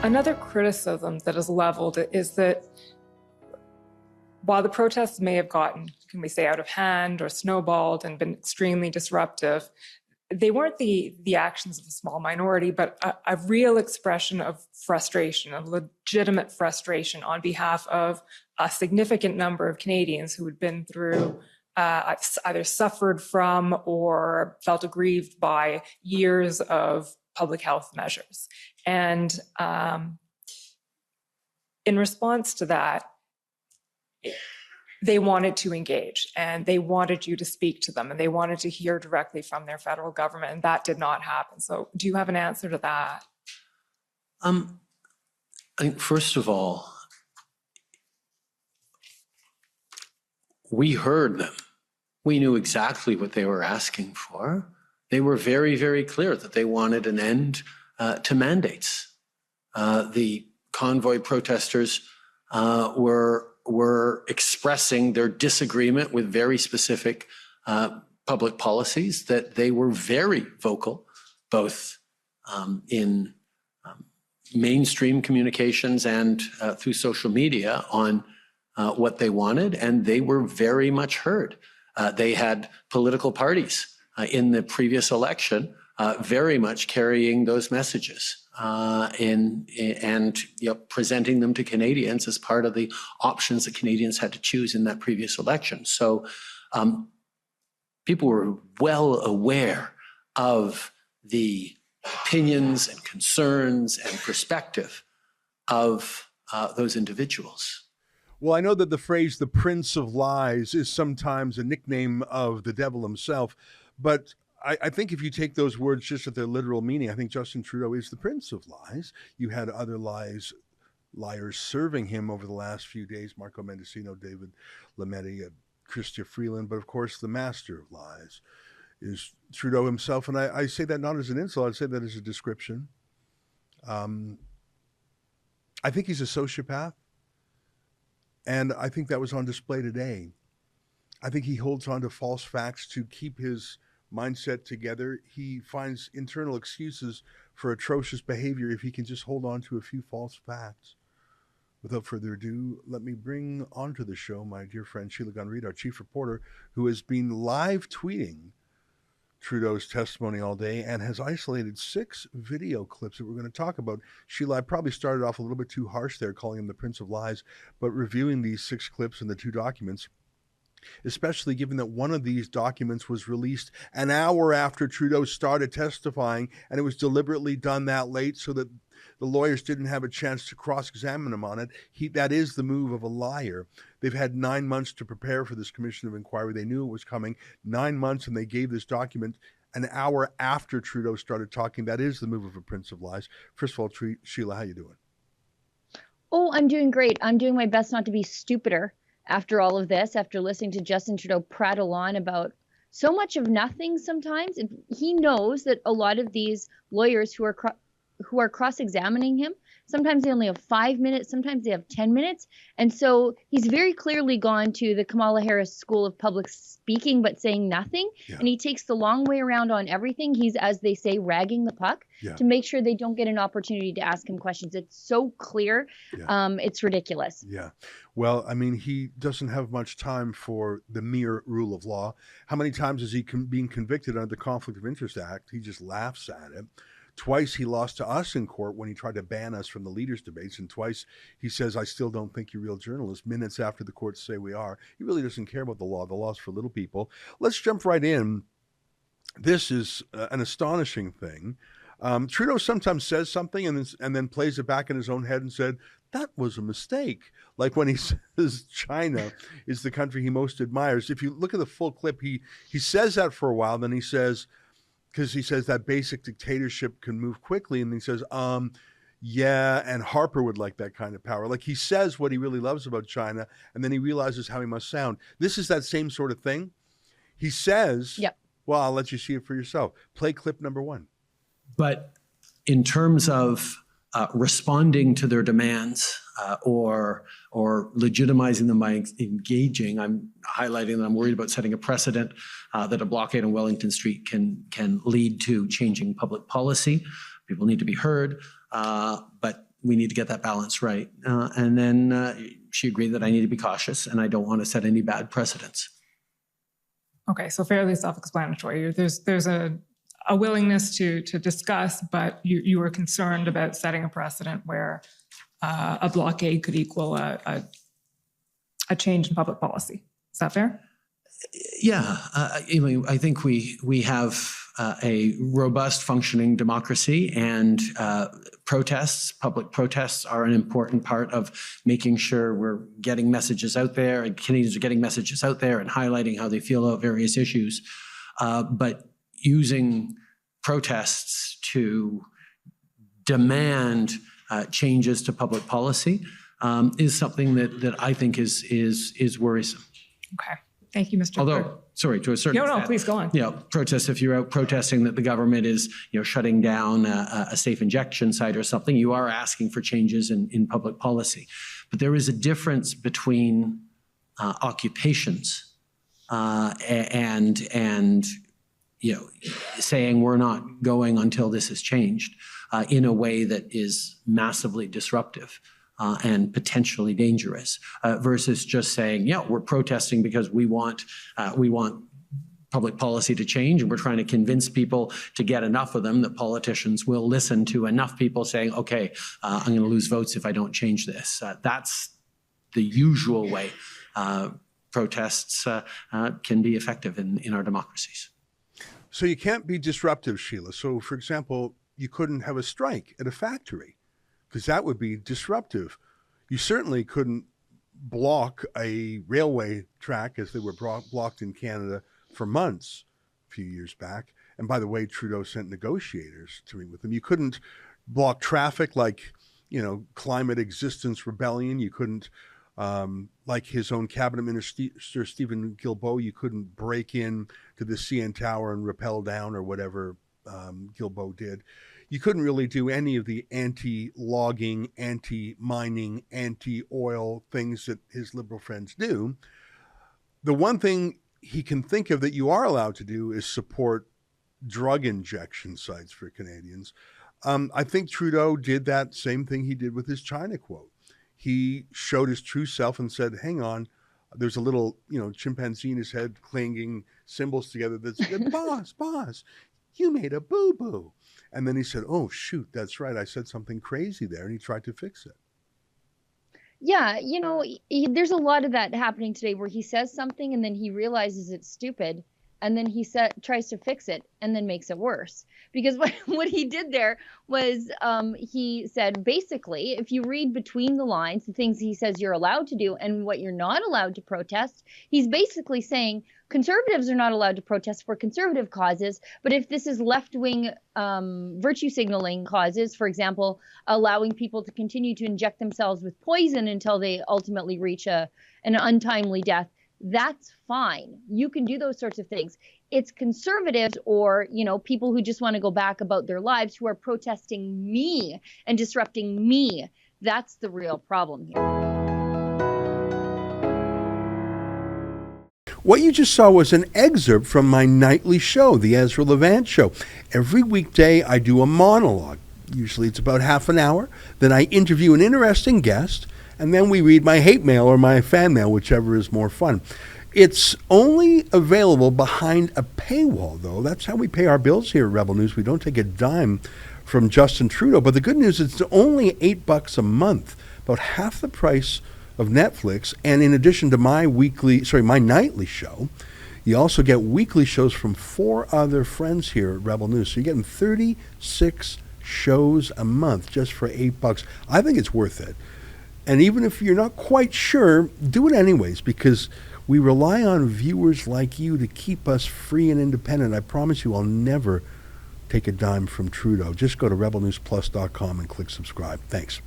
Another criticism that is leveled is that while the protests may have gotten, can we say, out of hand or snowballed and been extremely disruptive, they weren't the actions of a small minority, but a real expression of frustration, a legitimate frustration on behalf of a significant number of Canadians who had been through, either suffered from or felt aggrieved by years of public health measures. And in response to that, they wanted to engage and they wanted you to speak to them and they wanted to hear directly from their federal government, and that did not happen. So do you have an answer to that? I think first of all, we heard them. We knew exactly what they were asking for. They were very, very clear that they wanted an end to mandates. The convoy protesters were expressing their disagreement with very specific public policies, that they were very vocal, both in mainstream communications and through social media on what they wanted, and they were very much heard. They had political parties in the previous election very much carrying those messages. And presenting them to Canadians as part of the options that Canadians had to choose in that previous election. So people were well aware of the opinions and concerns and perspective of those individuals. Well, I know that the phrase "the Prince of Lies" is sometimes a nickname of the devil himself, but I think if you take those words just at their literal meaning, I think Justin Trudeau is the Prince of Lies. You had other liars serving him over the last few days: Marco Mendicino, David Lametti, Chrystia Freeland. But of course, the master of lies is Trudeau himself. And I say that not as an insult, I'd say that as a description. I think he's a sociopath. And I think that was on display today. I think he holds on to false facts to keep his mindset together. He finds internal excuses for atrocious behavior if he can just hold on to a few false facts. Without further ado, let me bring onto the show my dear friend Sheila Gunn-Reid, our chief reporter, who has been live tweeting Trudeau's testimony all day and has isolated 6 video clips that we're going to talk about. Sheila, I probably started off a little bit too harsh there, calling him the Prince of Lies, but reviewing these 6 clips and the 2 documents, especially given that one of these documents was released an hour after Trudeau started testifying, and it was deliberately done that late so that the lawyers didn't have a chance to cross-examine him on it. That is the move of a liar. They've had 9 months to prepare for this commission of inquiry. They knew it was coming. 9 months, and they gave this document an hour after Trudeau started talking. That is the move of a Prince of Lies. First of all, Sheila, how you doing? Oh, I'm doing great. I'm doing my best not to be stupider after all of this, after listening to Justin Trudeau prattle on about so much of nothing sometimes. He knows that a lot of these lawyers who are cross-examining him, sometimes they only have 5 minutes, sometimes they have 10 minutes. And so he's very clearly gone to the Kamala Harris School of Public Speaking, but saying nothing. Yeah. And he takes the long way around on everything. He's, as they say, ragging the puck to make sure they don't get an opportunity to ask him questions. It's so clear. Yeah. It's ridiculous. Yeah. Well, I mean, he doesn't have much time for the mere rule of law. How many times has he been convicted under the Conflict of Interest Act? He just laughs at it. Twice he lost to us in court when he tried to ban us from the leaders' debates, and twice he says, "I still don't think you're real journalists," minutes after the courts say we are. He really doesn't care about the law. The law's for little people. Let's jump right in. This is an astonishing thing. Trudeau sometimes says something and then plays it back in his own head and said, "That was a mistake." Like when he says China is the country he most admires. If you look at the full clip, he says that for a while, then he says, because he says that basic dictatorship can move quickly. And he says, yeah, and Harper would like that kind of power. Like he says what he really loves about China, and then he realizes how he must sound. This is that same sort of thing. He says, yep. Well, I'll let you see it for yourself. Play clip number 1. But in terms of responding to their demands or legitimizing them by engaging, I'm highlighting that I'm worried about setting a precedent that a blockade on Wellington Street can lead to changing public policy. People need to be heard, but we need to get that balance right. And then she agreed that I need to be cautious and I don't want to set any bad precedents. Okay, so fairly self-explanatory. There's a willingness to discuss, but you were concerned about setting a precedent where a blockade could equal a change in public policy. Is that fair? Yeah, I think we have a robust functioning democracy, and public protests are an important part of making sure we're getting messages out there, and Canadians are getting messages out there and highlighting how they feel about various issues. But using protests to demand changes to public policy is something that I think is worrisome. Okay. Thank you, Mr. Although, Clerk. sorry, to a certain extent. No, please go on. Protests, if you're out protesting that the government is, shutting down a safe injection site or something, you are asking for changes in public policy. But there is a difference between occupations and saying we're not going until this is changed in a way that is massively disruptive. And potentially dangerous, versus just saying, we're protesting because we want public policy to change, and we're trying to convince people to get enough of them that politicians will listen to enough people saying, okay, I'm going to lose votes if I don't change this. That's the usual way protests can be effective in our democracies. So you can't be disruptive, Sheila. So, for example, you couldn't have a strike at a factory, because that would be disruptive. You certainly couldn't block a railway track, as they were blocked in Canada for months a few years back. And by the way, Trudeau sent negotiators to meet with them. You couldn't block traffic like, climate existence rebellion. You couldn't, like his own cabinet minister, Stephen Guilbeault, you couldn't break in to the CN Tower and rappel down or whatever Guilbeault did. You couldn't really do any of the anti-logging, anti-mining, anti-oil things that his Liberal friends do. The one thing he can think of that you are allowed to do is support drug injection sites for Canadians. I think Trudeau did that same thing he did with his China quote. He showed his true self and said, hang on, there's a little, chimpanzee in his head clanging cymbals together that said, boss, you made a boo-boo. And then he said, oh, shoot, that's right. I said something crazy there. And he tried to fix it. Yeah, there's a lot of that happening today where he says something and then he realizes it's stupid. And then he tries to fix it and then makes it worse. Because what he did there was he said, basically, if you read between the lines, the things he says you're allowed to do and what you're not allowed to protest, he's basically saying conservatives are not allowed to protest for conservative causes. But if this is left-wing virtue signaling causes, for example, allowing people to continue to inject themselves with poison until they ultimately reach an untimely death, that's fine. You can do those sorts of things. It's conservatives or, people who just want to go back about their lives who are protesting me and disrupting me. That's the real problem here. What you just saw was an excerpt from my nightly show, The Ezra Levant Show. Every weekday, I do a monologue. Usually it's about half an hour. Then I interview an interesting guest, and then we read my hate mail or my fan mail, whichever is more fun. It's only available behind a paywall, though. That's how we pay our bills here at Rebel News. We don't take a dime from Justin Trudeau. But the good news is it's only $8 a month, about half the price of Netflix. And in addition to my nightly show, you also get weekly shows from 4 other friends here at Rebel News. So you're getting 36 shows a month just for $8. I think it's worth it. And even if you're not quite sure, do it anyways, because we rely on viewers like you to keep us free and independent. I promise you I'll never take a dime from Trudeau. Just go to rebelnewsplus.com and click subscribe. Thanks.